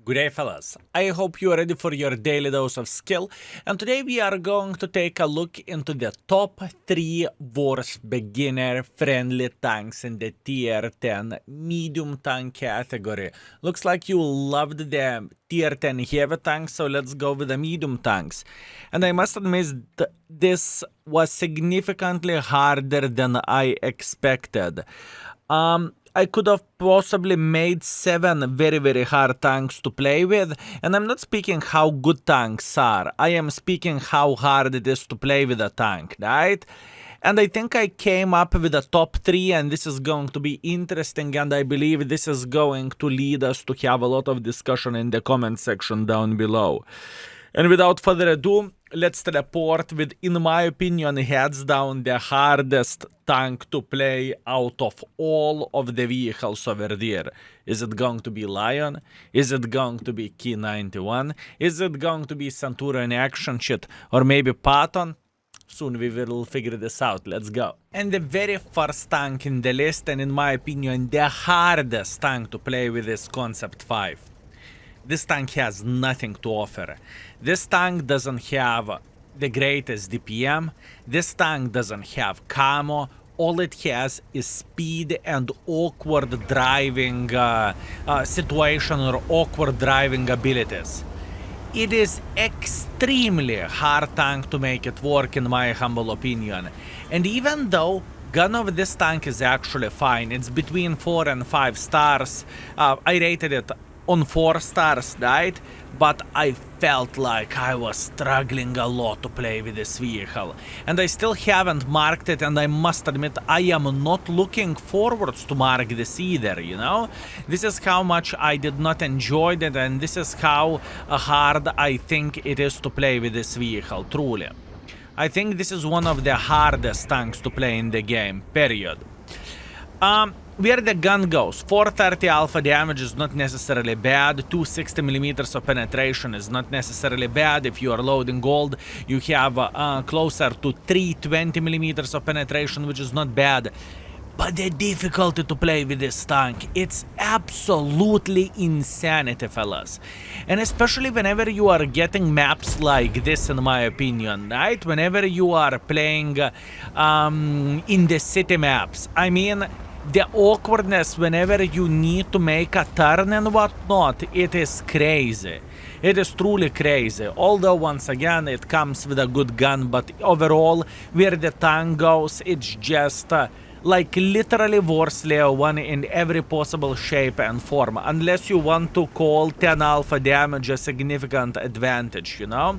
Good day, fellas. I hope you are ready for your daily dose of skill, and today we are going to take a look into the top 3 worst beginner-friendly tanks in the tier 10 medium tank category. Looks like you loved the tier 10 heavy tanks, so let's go with the medium tanks. And I must admit, this was significantly harder than I expected. I could have possibly made 7 very hard tanks to play with, and I'm not speaking how good tanks are, I am speaking how hard it is to play with a tank, right? And I think I came up with a top 3, and this is going to be interesting, and I believe this is going to lead us to have a lot of discussion in the comment section down below. And without further ado, let's teleport with, in my opinion, hands down the hardest tank to play out of all of the vehicles over there. Is it going to be Lion? Is it going to be Key 91? Is it going to be Centurion Action Shit? Or maybe Patton? Soon we will figure this out. Let's go. And the very first tank in the list, and in my opinion, the hardest tank to play with, is Concept 5. This tank has nothing to offer. This tank doesn't have the greatest DPM. This tank doesn't have camo. All it has is speed and awkward driving situation or awkward driving abilities. It is extremely hard tank to make it work, in my humble opinion. And even though gun of this tank is actually fine, it's between 4 and 5 stars, I rated it on 4 stars, right? But I felt like I was struggling a lot to play with this vehicle. And I still haven't marked it, and I must admit I am not looking forwards to mark this either, you know? This is how much I did not enjoy it, and this is how hard I think it is to play with this vehicle, truly. I think this is one of the hardest tanks to play in the game, period. Where the gun goes, 430 alpha damage is not necessarily bad, 260mm of penetration is not necessarily bad. If you are loading gold, you have closer to 320mm of penetration, which is not bad. But the difficulty to play with this tank, it's absolutely insanity, fellas. And especially whenever you are getting maps like this, in my opinion, right? Whenever you are playing in the city maps, I mean, the awkwardness whenever you need to make a turn and whatnot, it is crazy. It is truly crazy. Although, once again, it comes with a good gun, but overall, where the tank goes, it's just like literally worse Leo 1 in every possible shape and form. Unless you want to call 10 alpha damage a significant advantage, you know?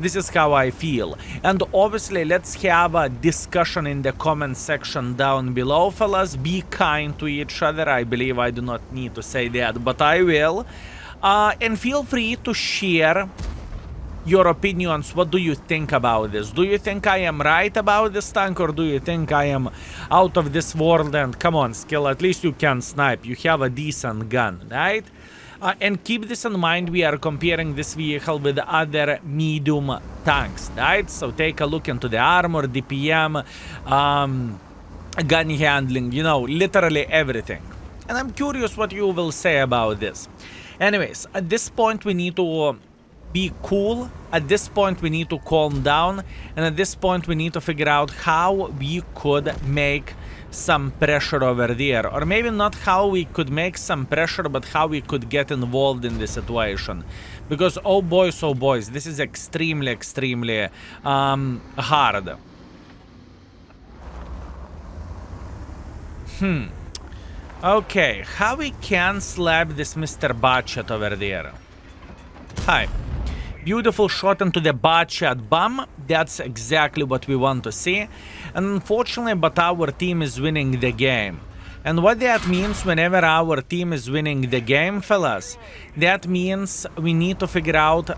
This is how I feel. And obviously, let's have a discussion in the comment section down below, fellas. Be kind to each other. I believe I do not need to say that, but I will. And feel free to share your opinions. What do you think about this? Do you think I am right about this tank, or do you think I am out of this world? And come on, skill, at least you can snipe. You have a decent gun, right? And keep this in mind, we are comparing this vehicle with other medium tanks, right? So take a look into the armor, DPM, gun handling, you know, literally everything. And I'm curious what you will say about this. Anyways, at this point we need to be cool, at this point we need to calm down, and at this point we need to figure out how we could make some pressure over there, or maybe not how we could make some pressure, but how we could get involved in the situation, because oh boys, this is extremely hard. Okay, how we can slap this Mr. Botchat over there? Hi. Beautiful shot into the Botchat bum. That's exactly what we want to see. And unfortunately, but our team is winning the game. And what that means whenever our team is winning the game, fellas, that means we need to figure out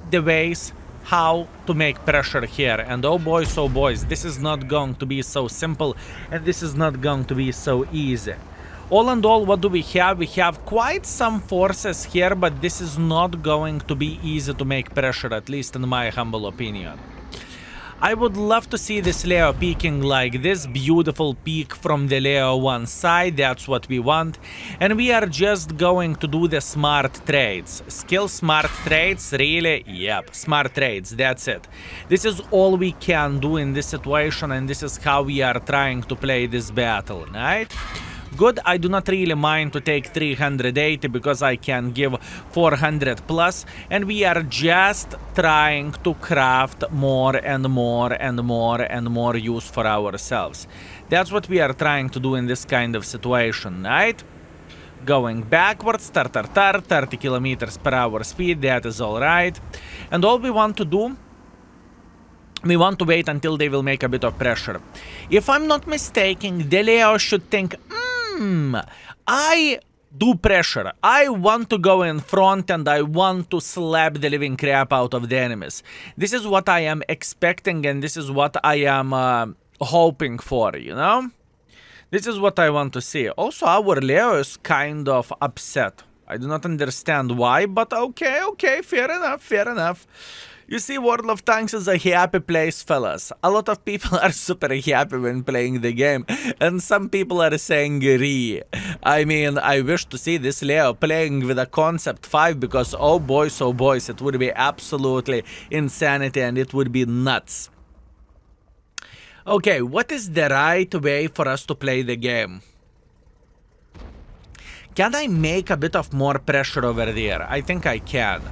the ways how to make pressure here. And oh boys, this is not going to be so simple, and this is not going to be so easy. All in all, what do we have? We have quite some forces here, but this is not going to be easy to make pressure, at least in my humble opinion. I would love to see this Leo peeking like this, beautiful peak from the Leo one side, that's what we want. And we are just going to do the smart trades. Skill smart trades, really? Yep, smart trades, that's it. This is all we can do in this situation, and this is how we are trying to play this battle, right? Good, I do not really mind to take 380 because I can give 400 plus, and we are just trying to craft more and more and more and more use for ourselves. That's what we are trying to do in this kind of situation, right? Going backwards, 30 kilometers per hour speed, that is alright. And all we want to do, we want to wait until they will make a bit of pressure. If I'm not mistaken, the Leo should think, I do pressure. I want to go in front and I want to slap the living crap out of the enemies. This is what I am expecting, and this is what I am hoping for, you know? This is what I want to see. Also, our Leo is kind of upset. I do not understand why, but okay, fair enough. You see, World of Tanks is a happy place, fellas. A lot of people are super happy when playing the game, and some people are saying "Re." I mean, I wish to see this Leo playing with a Concept 5 because, oh boys, it would be absolutely insanity and it would be nuts. Okay, what is the right way for us to play the game? Can I make a bit of more pressure over there? I think I can.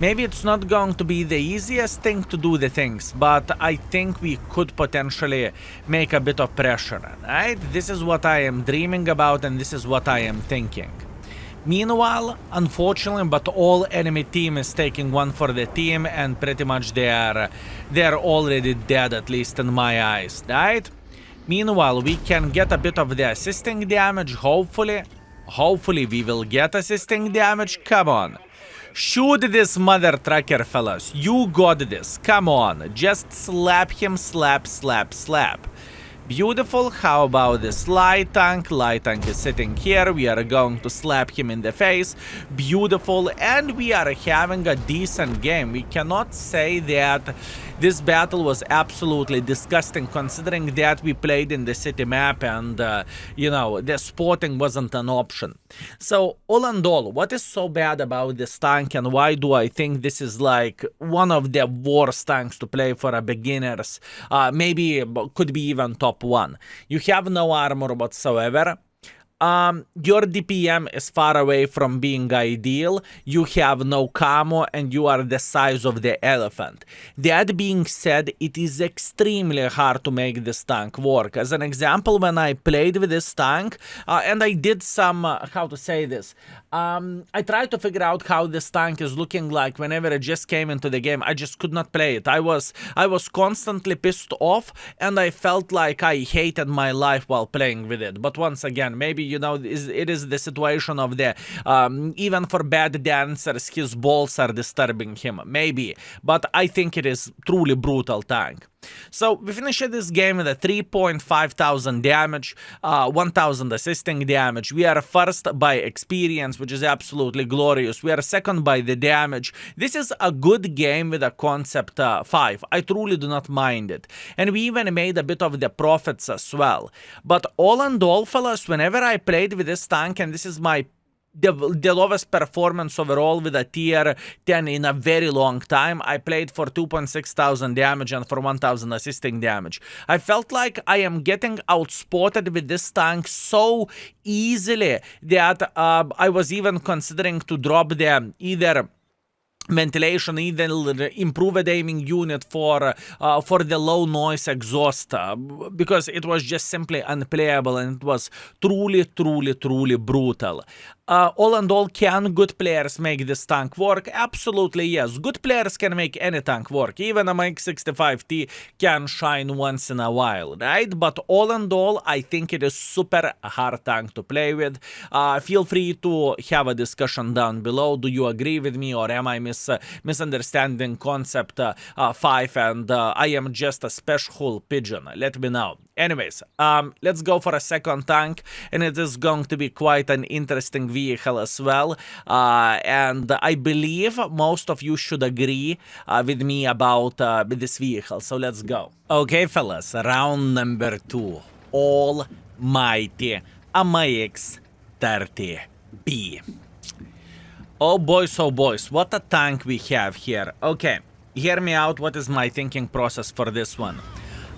Maybe it's not going to be the easiest thing to do the things, but I think we could potentially make a bit of pressure, right? This is what I am dreaming about, and this is what I am thinking. Meanwhile, unfortunately, but all enemy team is taking one for the team, and pretty much they're already dead, at least in my eyes, right? Meanwhile, we can get a bit of the assisting damage, hopefully. Hopefully we will get assisting damage, come on. Shoot this mother trucker, fellas. You got this. Come on. Just slap him. Slap. Beautiful. How about this light tank? Light tank is sitting here. We are going to slap him in the face. Beautiful. And we are having a decent game. We cannot say that this battle was absolutely disgusting, considering that we played in the city map and, you know, the spotting wasn't an option. So, all in all, what is so bad about this tank, and why do I think this is like one of the worst tanks to play for a beginners? Maybe could be even top 1. You have no armor whatsoever. Your DPM is far away from being ideal, you have no camo, and you are the size of the elephant. That being said, it is extremely hard to make this tank work. As an example, when I played with this tank, and I did some, how to say this, I tried to figure out how this tank is looking like whenever it just came into the game. I just could not play it. I was constantly pissed off, and I felt like I hated my life while playing with it. But once again, maybe, you know, it is the situation of the, even for bad dancers, his balls are disturbing him. Maybe. But I think it is truly brutal tank. So we finished this game with a 3,500 damage, 1,000 assisting damage. We are first by experience, which is absolutely glorious. We are second by the damage. This is a good game with a Concept 5. I truly do not mind it. And we even made a bit of the profits as well. But all in all, fellas, whenever I played with this tank, and this is my the lowest performance overall with a tier 10 in a very long time. I played for 2,600 damage and for 1,000 assisting damage. I felt like I am getting outspotted with this tank so easily that I was even considering to drop the either ventilation, either improved aiming unit for the low noise exhaust, because it was just simply unplayable and it was truly brutal. All in all, can good players make this tank work? Absolutely yes. Good players can make any tank work. Even a MX-65T can shine once in a while, right? But all in all, I think it is super hard tank to play with. Feel free to have a discussion down below. Do you agree with me, or am I misunderstanding Concept 5 and I am just a special pigeon? Let me know. Anyways, let's go for a second tank, and it is going to be quite an interesting vehicle as well. And I believe most of you should agree with me about this vehicle. So let's go. Okay, fellas, round number 2. Almighty AMX-30B. Oh boys, what a tank we have here. Okay, hear me out, what is my thinking process for this one.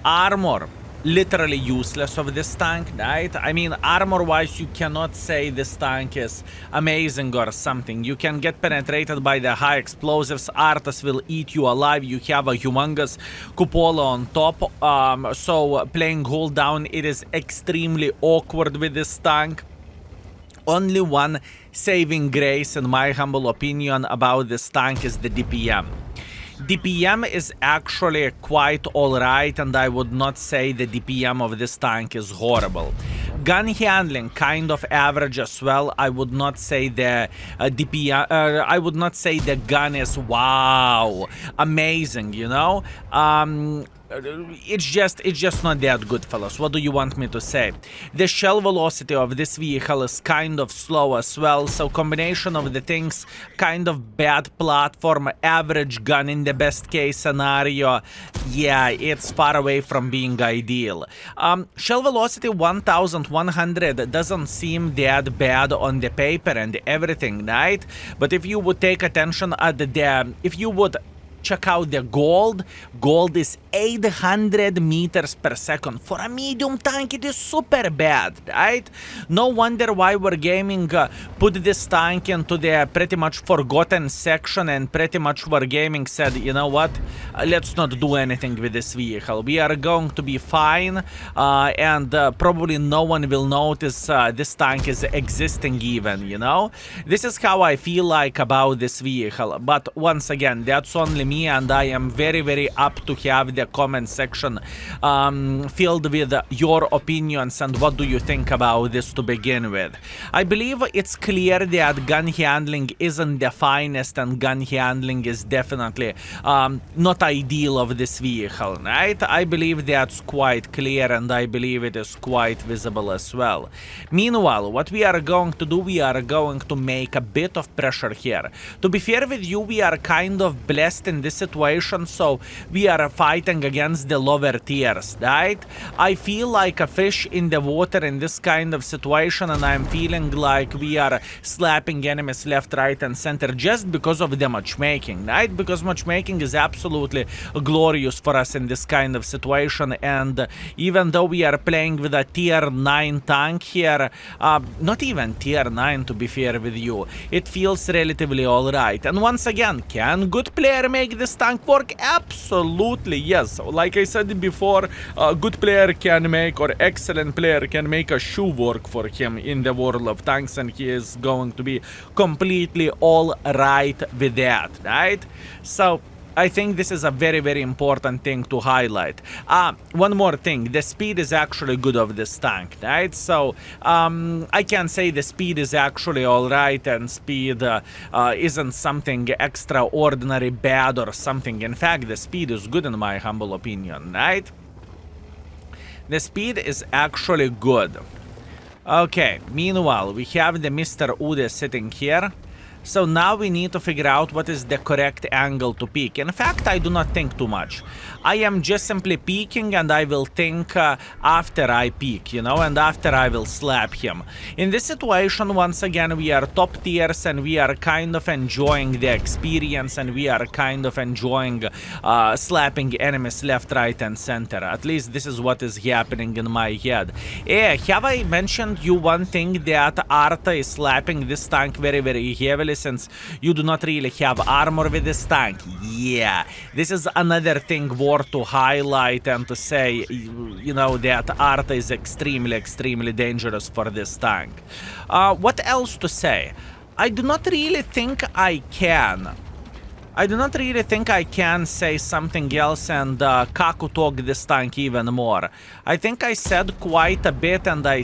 Armor, literally useless of this tank, right? I mean, armor-wise, you cannot say this tank is amazing or something. You can get penetrated by the high explosives. Artas will eat you alive. You have a humongous cupola on top. So playing hold down, it is extremely awkward with this tank. Only one saving grace, in my humble opinion, about this tank is the DPM. DPM is actually quite alright, and I would not say the DPM of this tank is horrible. Gun handling kind of average as well. I would not say the DPM. I would not say the gun is wow, amazing. You know. It's just not that good, fellas. What do you want me to say? The shell velocity of this vehicle is kind of slow as well, so combination of the things, kind of bad platform, average gun in the best case scenario, yeah, it's far away from being ideal. Shell velocity 1100 doesn't seem that bad on the paper and everything, right? But if you would take attention at if you would check out the gold is 800 meters per second. For a medium tank, it is super bad, right? No wonder why Wargaming put this tank into the pretty much forgotten section, and pretty much Wargaming said, you know what, let's not do anything with this vehicle. We are going to be fine, and probably no one will notice this tank is existing even, you know? This is how I feel like about this vehicle. But once again, that's only me, and I am very, very up to have the comment section filled with your opinions and what do you think about this to begin with. I believe it's clear that gun handling isn't the finest, and gun handling is definitely not ideal of this vehicle, right? I believe that's quite clear, and I believe it is quite visible as well. Meanwhile, what we are going to do, we are going to make a bit of pressure here. To be fair with you, we are kind of blessed in this situation, so we are fighting against the lower tiers, right? I feel like a fish in the water in this kind of situation, and I'm feeling like we are slapping enemies left, right, and center just because of the matchmaking, right? Because matchmaking is absolutely glorious for us in this kind of situation, and even though we are playing with a tier 9 tank here, not even tier 9 to be fair with you, it feels relatively alright. And once again, can good player make this tank work? Absolutely yes. Like I said before, a good player can make, or excellent player can make a shoe work for him in the world of tanks, and he is going to be completely all right with that, right? So I think this is a very, very important thing to highlight. One more thing, the speed is actually good of this tank, right? So I can say the speed is actually alright, and speed isn't something extraordinary bad or something. In fact, the speed is good in my humble opinion, right? The speed is actually good. Okay, meanwhile, we have the Mr. Ude sitting here. So now we need to figure out what is the correct angle to peek. In fact, I do not think too much. I am just simply peeking, and I will think after I peek, you know, and after I will slap him. In this situation, once again, we are top tiers, and we are kind of enjoying the experience, and we are kind of enjoying slapping enemies left, right, and center. At least this is what is happening in my head. Have I mentioned you one thing, that Arta is slapping this tank very, very heavily, since you do not really have armor with this tank? Yeah, this is another thing worth to highlight and to say, you know, that Arta is extremely, extremely dangerous for this tank. What else to say? I do not really think I can. I do not really think I can say something else and kaku talk this tank even more. I think I said quite a bit, and I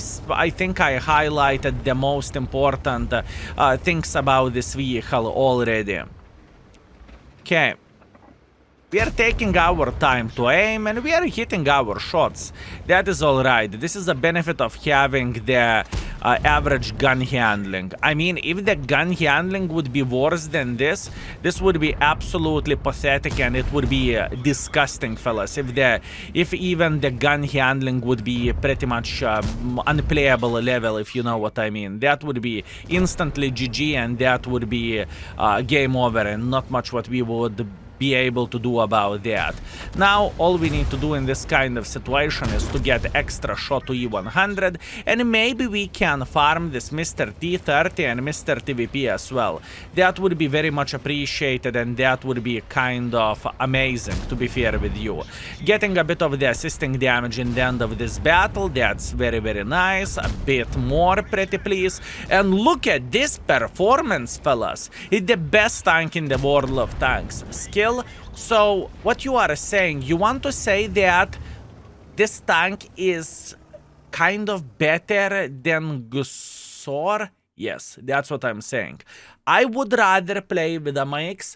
think I highlighted the most important things about this vehicle already. Okay. we are taking our time to aim and we are hitting our shots. That is alright. This is the benefit of having the average gun handling. I mean, if the gun handling would be worse than this would be absolutely pathetic and it would be disgusting, fellas. If even the gun handling would be pretty much unplayable level, if you know what I mean. That would be instantly GG and that would be game over and not much what we would be able to do about that. Now all we need to do in this kind of situation is to get extra shot to E100 and maybe we can farm this Mr. T30 and Mr. TVP as well. That would be very much appreciated and that would be kind of amazing, to be fair with you. Getting a bit of the assisting damage in the end of this battle, that's very nice. A bit more, pretty please. And look at this performance, fellas. It's the best tank in the world of tanks. Skill. So what you are saying, you want to say that this tank is kind of better than Gusor? Yes, that's what I'm saying. I would rather play with a MX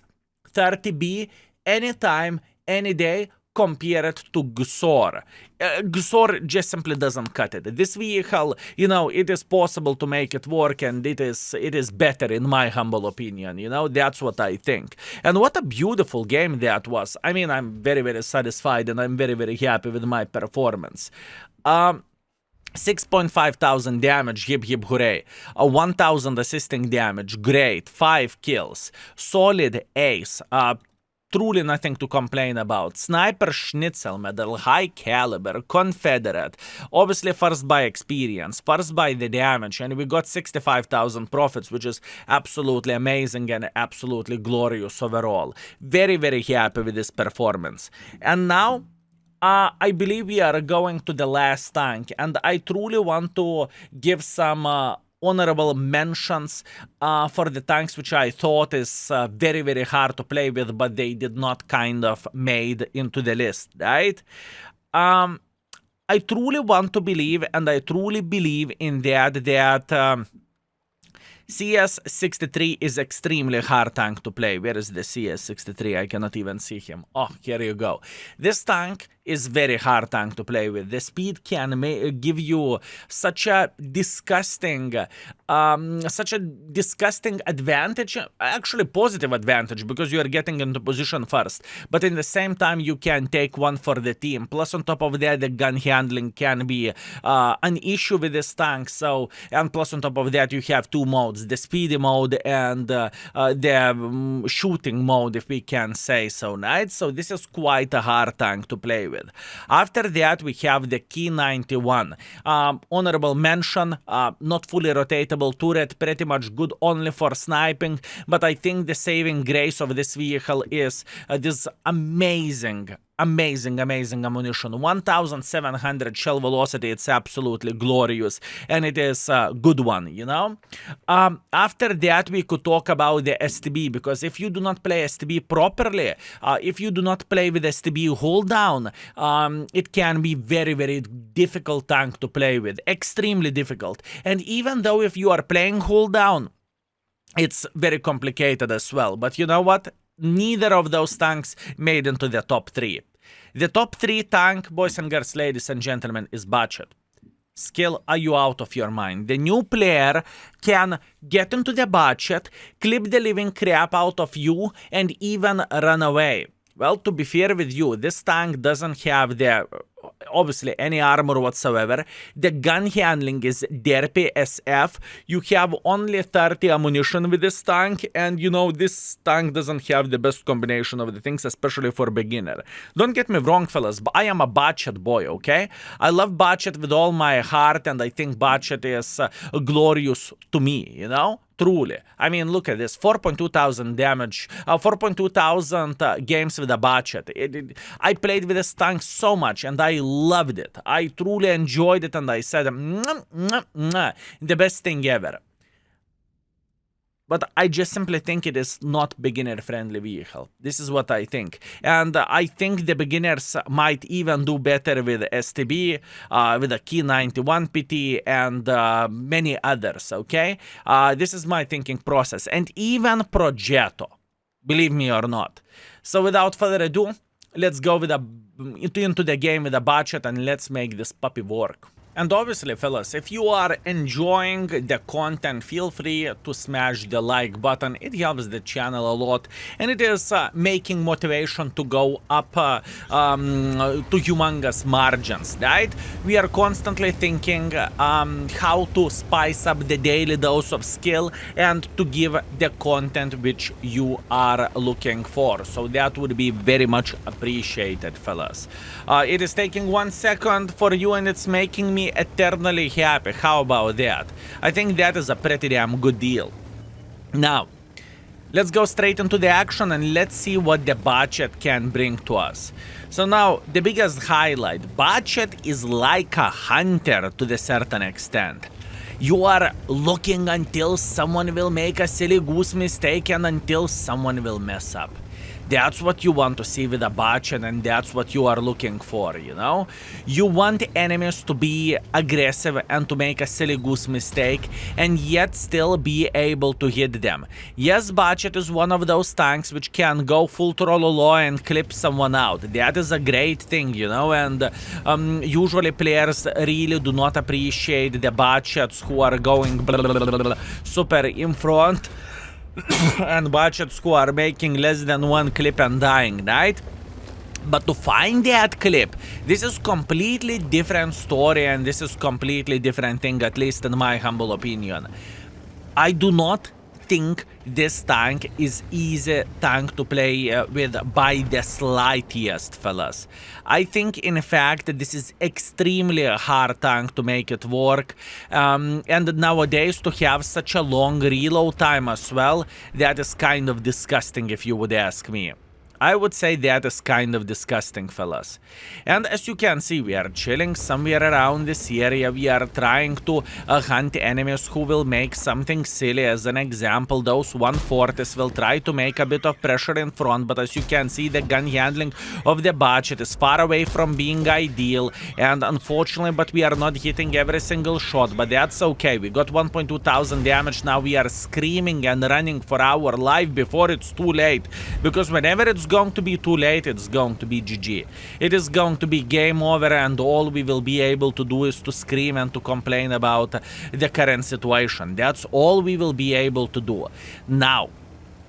30B anytime, any day, compare it to Gusor. Gusor just simply doesn't cut it. This vehicle, you know, it is possible to make it work and it is better in my humble opinion, you know, that's what I think. And what a beautiful game that was. I mean, I'm very satisfied and I'm very happy with my performance. 6.5 thousand damage, hip hooray. 1,000 assisting damage, great. 5 kills. Solid ace. Truly nothing to complain about. Sniper Schnitzel medal, high caliber, Confederate. Obviously first by experience, first by the damage, and we got 65,000 profits, which is absolutely amazing and absolutely glorious overall. Very happy with this performance. And now, I believe we are going to the last tank, and I truly want to give some honorable mentions for the tanks which I thought is very hard to play with, but they did not kind of made into the list, right? I truly want to believe, and I truly believe in that CS63 is extremely hard tank to play. Where is the CS63? I cannot even see him. Oh, here you go. This tank is very hard tank to play with. The speed can give you such a disgusting advantage, actually positive advantage, because you are getting into position first. But in the same time, you can take one for the team. Plus, on top of that, the gun handling can be an issue with this tank. So, and plus on top of that, you have two modes: the speedy mode and the shooting mode, if we can say so. Right? So this is quite a hard tank to play with. After that, we have the Key 91. Honorable mention, not fully rotatable turret, pretty much good only for sniping, but I think the saving grace of this vehicle is this amazing ammunition. 1,700 shell velocity, it's absolutely glorious, and it is a good one, you know. After that, we could talk about the STB, because if you do not play STB properly, if you do not play with STB hold down, it can be very difficult tank to play with, extremely difficult. And even though if you are playing hold down, it's very complicated as well. But you know what? Neither of those tanks made into the top 3. The top 3 tank, boys and girls, ladies and gentlemen, is budget. Skill, are you out of your mind? The new player can get into the budget, clip the living crap out of you, and even run away. Well, to be fair with you, this tank doesn't have the obviously any armor whatsoever. The gun handling is derpy SF. You have only 30 ammunition with this tank, and you know, this tank doesn't have the best combination of the things, especially for beginner. Don't get me wrong, fellas, but I am a budget boy, okay? I love budget with all my heart, and I think budget is glorious to me, you know? Truly. I mean, look at this, 4.2 thousand damage, 4.2 thousand games with a budget. I played with this tank so much, and I loved it. I truly enjoyed it, and I said, the best thing ever. But I just simply think it is not beginner-friendly vehicle. This is what I think. And I think the beginners might even do better with STB, with a Key 91 PT, and many others, okay? This is my thinking process. And even Progetto. believe me or not. So without further ado, let's go into the game with a budget and let's make this puppy work. And obviously, fellas, if you are enjoying the content, feel free to smash the like button. It helps the channel a lot, and it is making motivation to go up to humongous margins, right? We are constantly thinking how to spice up the daily dose of skill and to give the content which you are looking for. So that would be very much appreciated, fellas. It is taking 1 second for you, and it's making me eternally happy. How about that? I think that is a pretty damn good deal. Now, let's go straight into the action and let's see what the budget can bring to us. So now, the biggest highlight, budget is like a hunter to a certain extent. You are looking until someone will make a silly goose mistake and until someone will mess up. That's what you want to see with a budget, and that's what you are looking for, you know? You want enemies to be aggressive and to make a silly goose mistake and yet still be able to hit them. Yes, budget is one of those tanks which can go full trollolo and clip someone out. That is a great thing, you know, and usually players really do not appreciate the budgets who are going super in front. And budgets who are making less than 1 clip and dying, right? But to find that clip, this is completely different story, and this is completely different thing, at least in my humble opinion. I do not think this tank is easy tank to play with by the slightest, fellas. I think in fact this is extremely hard tank to make it work, and nowadays to have such a long reload time as well, that is kind of disgusting if you would ask me. I would say that is kind of disgusting, fellas. And as you can see, we are chilling somewhere around this area. We are trying to hunt enemies who will make something silly. As an example, those 140s will try to make a bit of pressure in front, but as you can see, the gun handling of the budget is far away from being ideal, and unfortunately, but we are not hitting every single shot, but that's okay. We got 1.2 thousand damage. Now we are screaming and running for our life before it's too late, because whenever it's going to be too late, it's going to be GG. It is going to be game over, and all we will be able to do is to scream and to complain about the current situation. That's all we will be able to do. Now,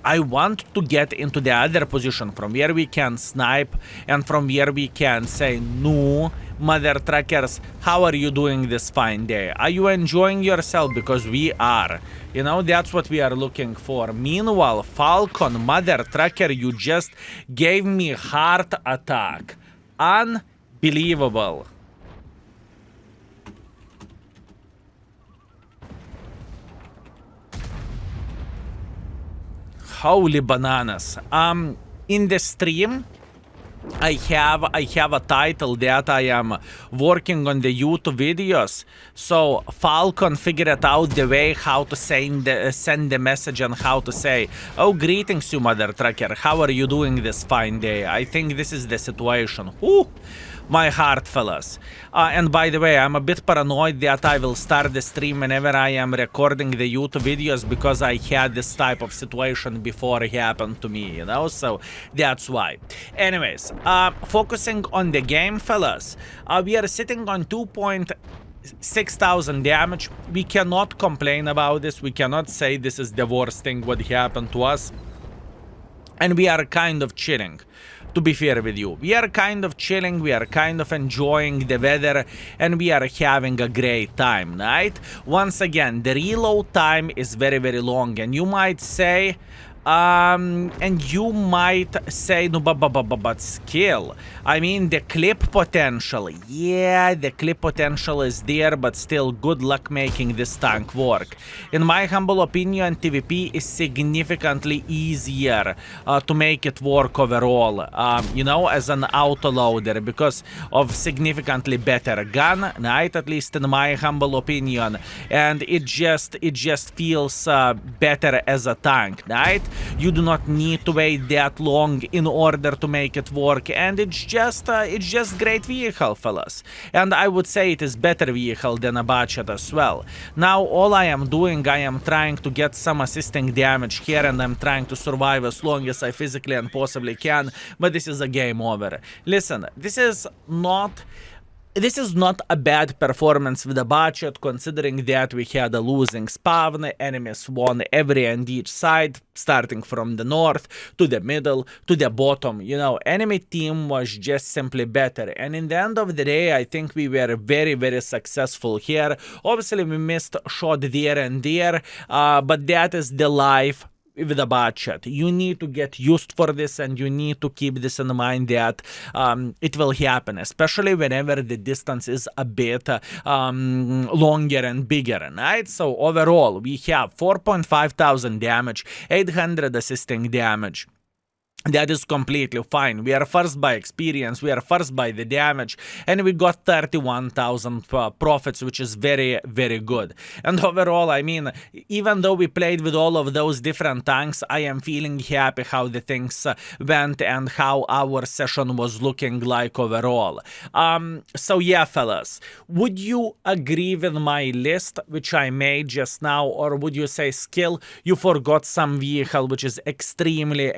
I want to get into the other position from where we can snipe and from where we can say, no, mother truckers, how are you doing this fine day? Are you enjoying yourself? Because we are. You know, that's what we are looking for. Meanwhile, Falcon, mother trucker, you just gave me heart attack. Unbelievable. Holy bananas. In the stream, I have a title that I am working on the YouTube videos. So Falcon figured out the way how to send the message and how to say, oh, greetings you mother trucker, how are you doing this fine day? I think this is the situation. Ooh, my heart, fellas. And by the way, I'm a bit paranoid that I will start the stream whenever I am recording the YouTube videos, because I had this type of situation before it happened to me, you know, so that's why. Anyways, focusing on the game, fellas, we are sitting on 2,600 damage. We cannot complain about this. We cannot say this is the worst thing what happened to us. And we are kind of chilling. To be fair with you, we are kind of chilling, we are kind of enjoying the weather, and we are having a great time, right? Once again, the reload time is very, very long, and you might say, no, but skill. I mean, the clip potential. Yeah, the clip potential is there, but still, good luck making this tank work. In my humble opinion, TVP is significantly easier to make it work overall, you know, as an autoloader, because of significantly better gun, right? At least in my humble opinion, and it just feels better as a tank, right? You do not need to wait that long in order to make it work, and it's just great vehicle, fellas. And I would say it is better vehicle than a budget as well. Now all I am doing, I am trying to get some assisting damage here, and I'm trying to survive as long as I physically and possibly can, but this is a game over. Listen, this is not a bad performance with the budget, considering that we had a losing spawn, enemies won every and each side, starting from the north, to the middle, to the bottom. You know, enemy team was just simply better, and in the end of the day, I think we were very, very successful here. Obviously, we missed a shot there and there, but that is the life with a budget. You need to get used for this, and you need to keep this in mind that it will happen, especially whenever the distance is a bit longer and bigger, right? So overall, we have 4,500 damage, 800 assisting damage. That is completely fine. We are first by experience, we are first by the damage, and we got 31,000 profits, which is very, very good. And overall, I mean, even though we played with all of those different tanks, I am feeling happy how the things went and how our session was looking like overall. So yeah, fellas, would you agree with my list, which I made just now, or would you say, Skill, you forgot some vehicle which is extremely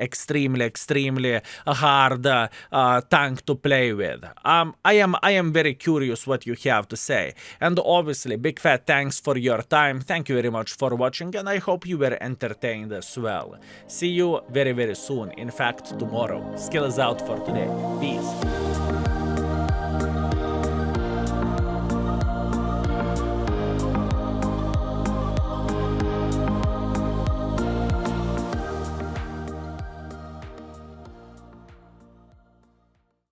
hard tank to play with? I am very curious what you have to say. And obviously, big fat thanks for your time. Thank you very much for watching, and I hope you were entertained as well. See you very, very soon. In fact, tomorrow. Skill is out for today. Peace.